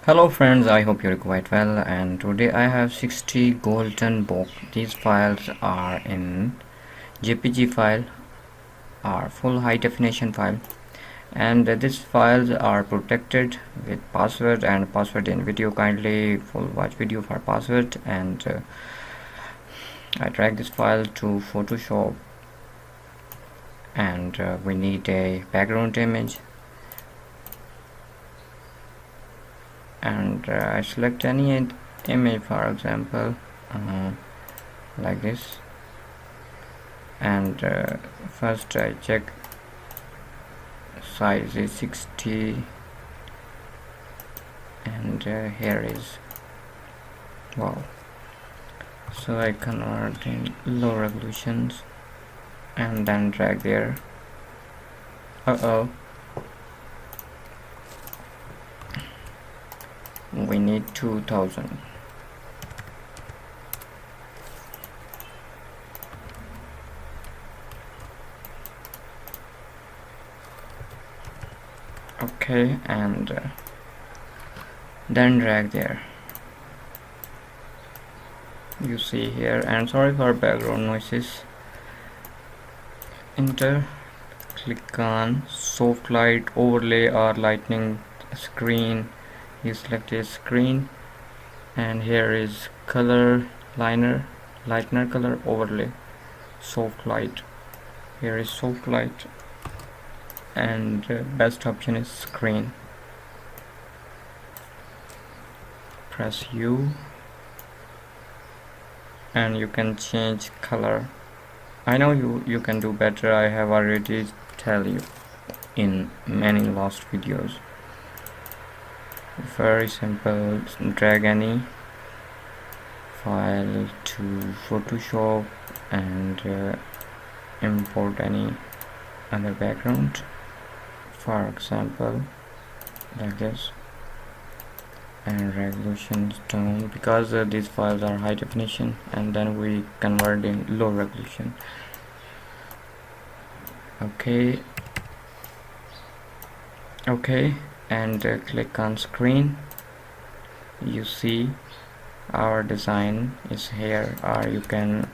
Hello friends, I hope you're quite well, and today I have 60 golden Bokeh. These files are in JPG file, are full high definition file, and these files are protected with password and password in video. Kindly full watch video for password. And I drag this file to Photoshop, and we need a background image, and I select any image, for example like this, and first I check size is 60, and here is wow, so I convert in low resolutions and then drag there. We need 2000. Okay, and then drag there. You see here, and sorry for background noises. Enter, click on soft light overlay or lightning screen. You select a screen, and here is color lightener color overlay, soft light. Here is soft light, and best option is screen. Press U and you can change color. I know you can do better. I have already tell you in many last videos. Very simple. Drag any file to Photoshop and import any other background, for example like this, and resolution down because these files are high definition, and then we convert in low resolution. Okay, and click on screen. You see our design is here, or you can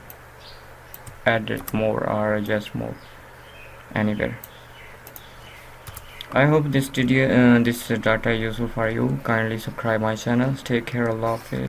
edit more or adjust more anywhere. I hope this video this data is useful for you. Kindly subscribe my channel. Take care. Allah Hafiz.